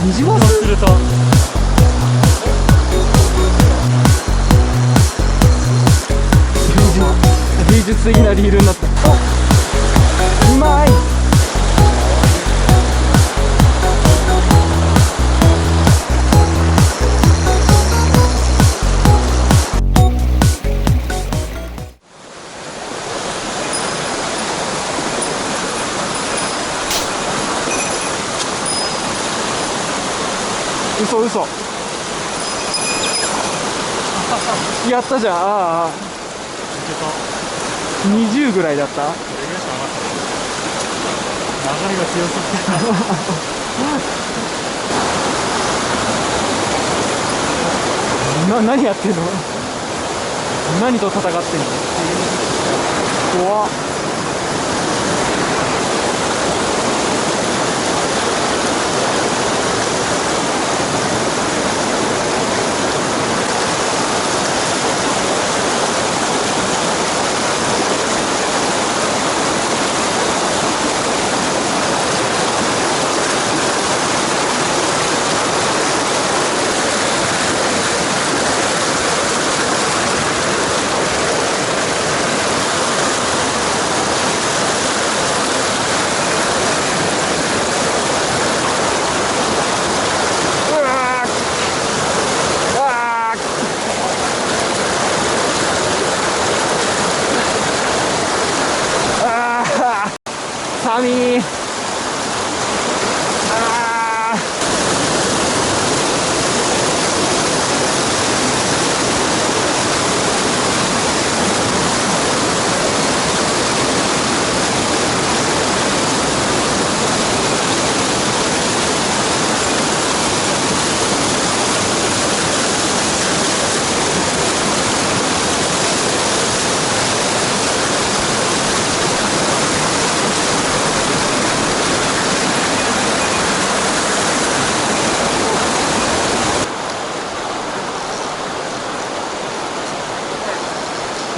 ニジマスすると芸術的なリールになった。うまい。嘘嘘やったじゃん。ああ20ぐらいだった。これぐらいしかなかった。流れが強すぎて何やってんの。何と戦ってんの。怖っ。寒い。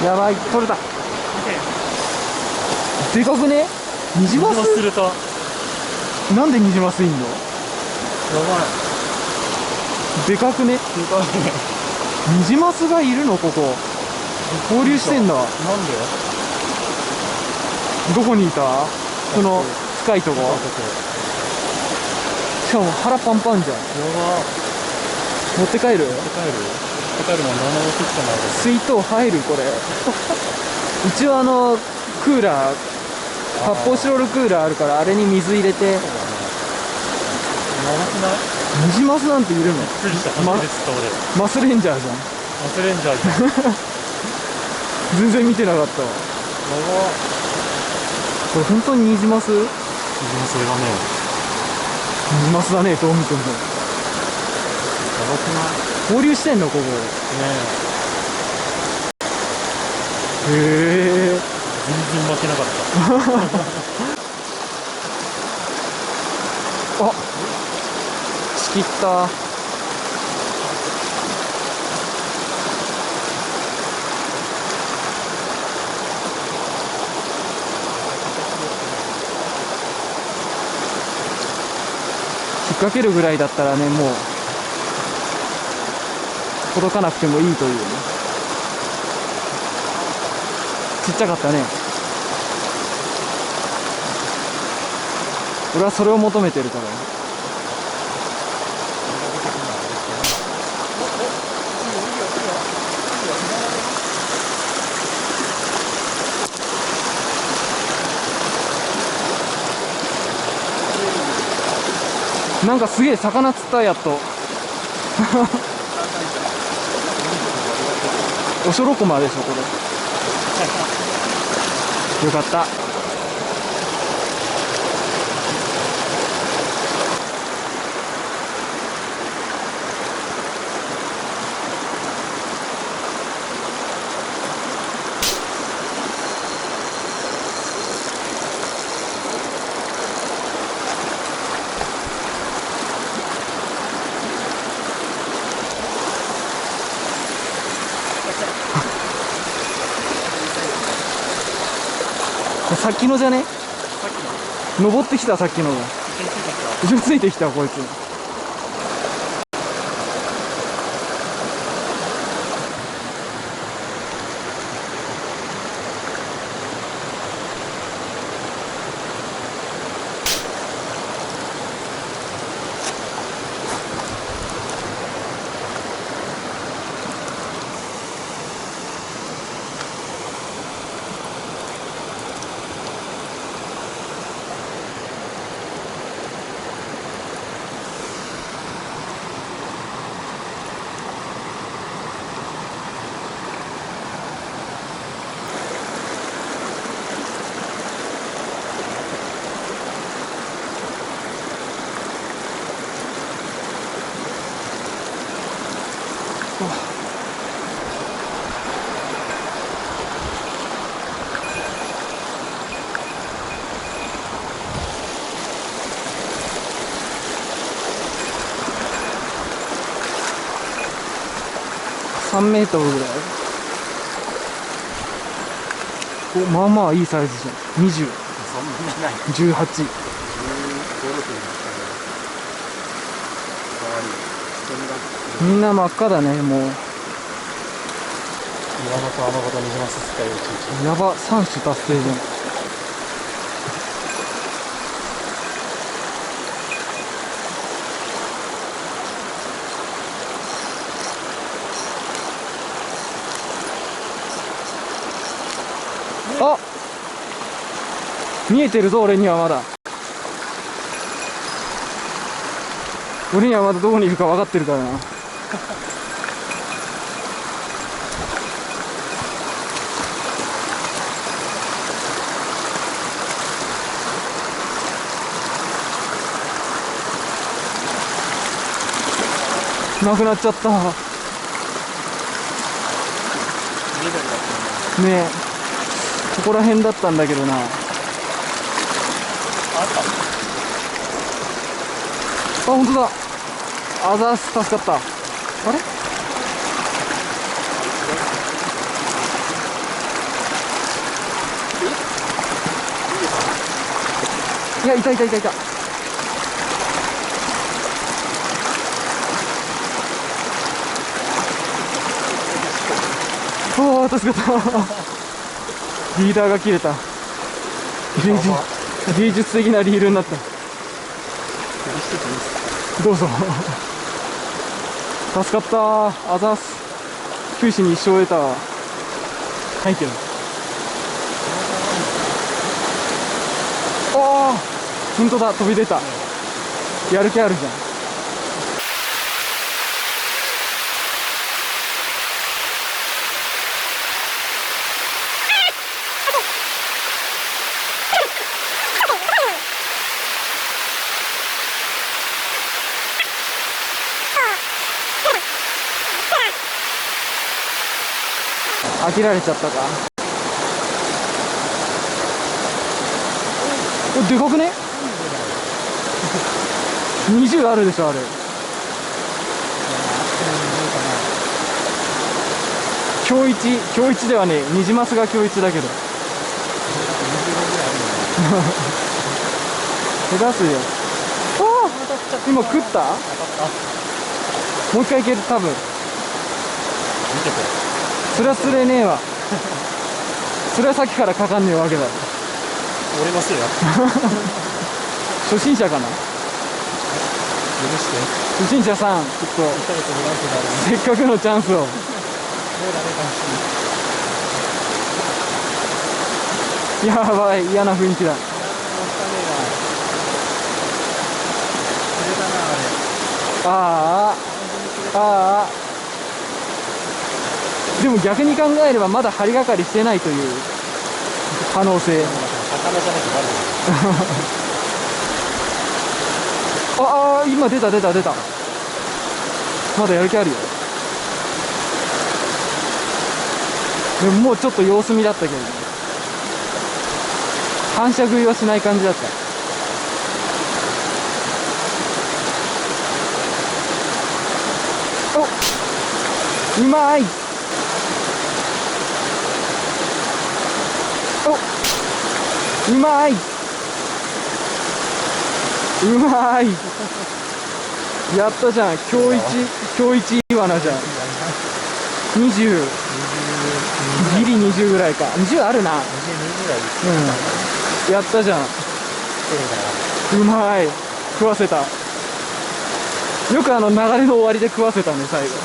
やばい、取れた。でかくね。ニジマスするとなんでニジマスいんの。やばい。でかくね。でかい。ニジマスがいるの。ここ放流してんだ。なんで。どこにいた。その深いとこ。しかも腹パンパンじゃん。やば。持って帰る。持って帰る。持って帰るもん。7号切ったな。水筒入るこれ。一応クーラー、発泡スチロールクーラーあるから、あれに水入れて。やばくない。ニジマスなんているの。びっくりした。初めて釣った俺。マスレンジャーじゃん。マスレンジャーじゃん。やば。全然見てなかったわ。これ本当にニジマス。それがね。ニジマスだね、どう見ても。やばくない。放流してんのここ。ねへえ。全然負けなかった。あ、仕切った。引っ掛けるぐらいだったらね、もう届かなくてもいいというね。ちっちゃかったね。俺はそれを求めてるからね。なんかすげえ魚釣ったやっと。おしょろこまでしょこれ。よかった。さっきのじゃね。登ってきた。さっきのが後ろついてきたこいつ。3メートルぐらい。お、まあまあいいサイズじゃん。20、そんなにない。18。15、6ですかね。みんな真っ赤だね、もう。岩のとあのことニジマス使いを中やば、3種達成じゃん。あ、見えてるぞ、俺にはまだ。俺にはまだどこにいるか分かってるからな。なくなっちゃった。ねえ、ここら辺だったんだけどな。あ、本当だ。あざーす、助かった。あれ、いや、いたいたいたいた。おお、助かった。リーダーが切れた。芸術的なリールになった。どうぞ。助かった。あざーす。九死に一生得たわ。はいけど。ああ、本当だ、飛び出た。やる気あるじゃん。飽きられちゃったか。でかくね。20あるでしょ、あれ。今日一ではねえ。ニジマスが今日一だけど。下手すよ。ああ、今食った。もう一回いける、多分。見てこれ。それは釣れねえわ。それはさっきからかかんねえわけだ。俺のせいや。初心者かな。許して。初心者さん、ちょっとせっかくのチャンスを。やばい、嫌な雰囲気だ。ああ、ああ。でも逆に考えればまだ針がかりしてないという可能性。魚じゃなくなる。ああ、今出た。まだやる気あるよ。でももうちょっと様子見だったけど、反射食いはしない感じだった。お、うまい。お、うまい。うまい。やったじゃん。今日一イワナじゃん。20、ギリ20ぐらいか。20あるな。22ぐらいです。うん。やったじゃん。うまい。食わせた。よく流れの終わりで食わせたね、最後。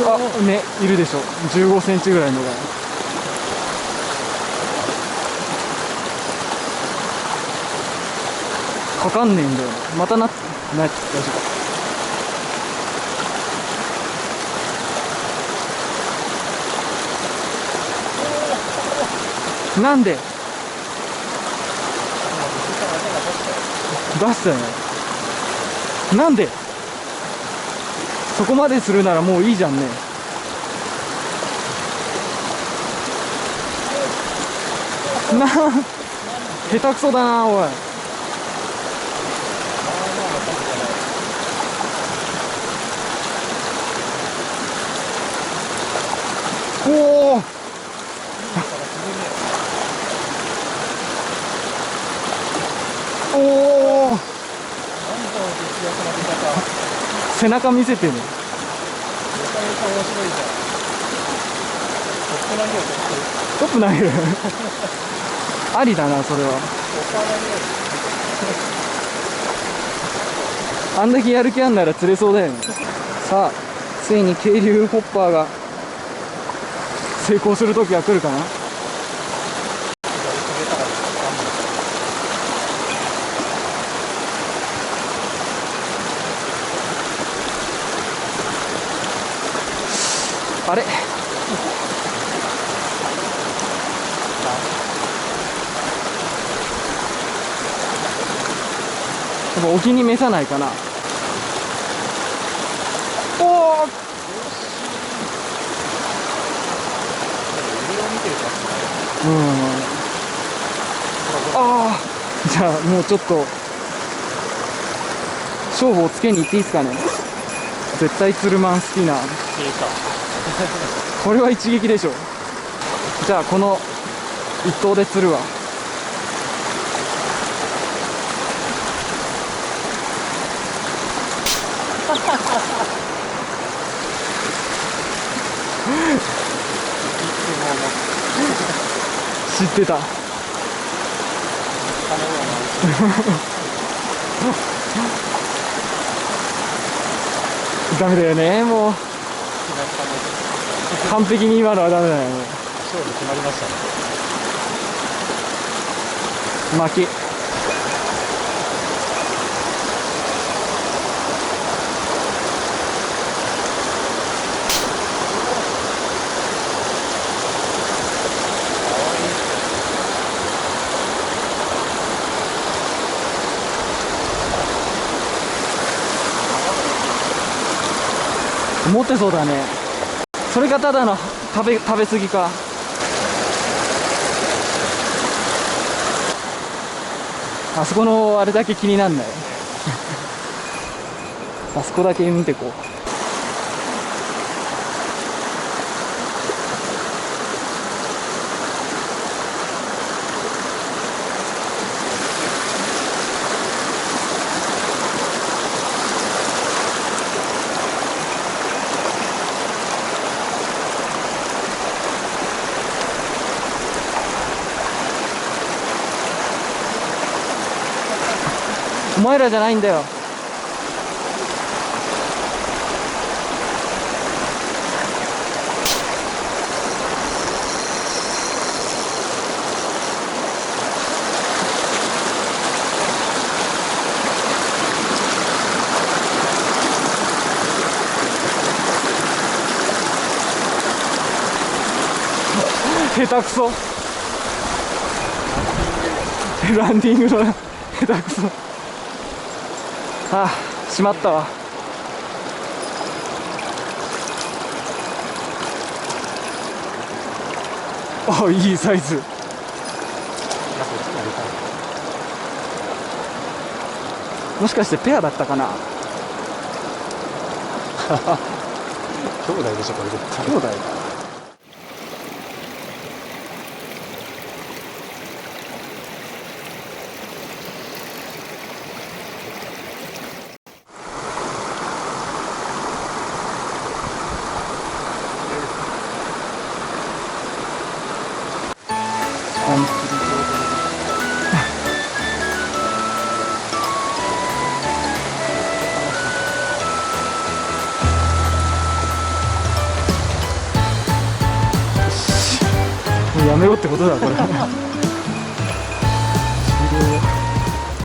あ、ね、いるでしょ。15センチぐらいのが。かかんねえんだよ。またなって、大丈夫。なんで出したよね。なんでそこまでするならもういいじゃんね。下手くそだなおい。おおおお背中見せてね。めちゃめちゃ面白いじゃん。トップ投げるありだなそれは。あんだけやる気あんなら釣れそうだよね。さあついに渓流ホッパーが成功する時が来るかな。あれでも沖に召さないかな。おおああじゃあもうちょっと勝負をつけに行っていいですかね。絶対ツルマン好きなこれは一撃でしょ。じゃあこの一投で釣るわ。知ってたダメだよねもう完璧に今のはダメだよね。勝負決まりましたね。負け。持ってそうだね。それがただの食べ過ぎか。あそこのあれだけ気になんないあそこだけ見てこう。お前らじゃないんだよ。下手くそランディングの下手くそ。ああ、しまったわ。あ、いいサイズ。もしかしてペアだったかな。兄弟でしょこれ絶対。兄弟。もうやめろってことだこれ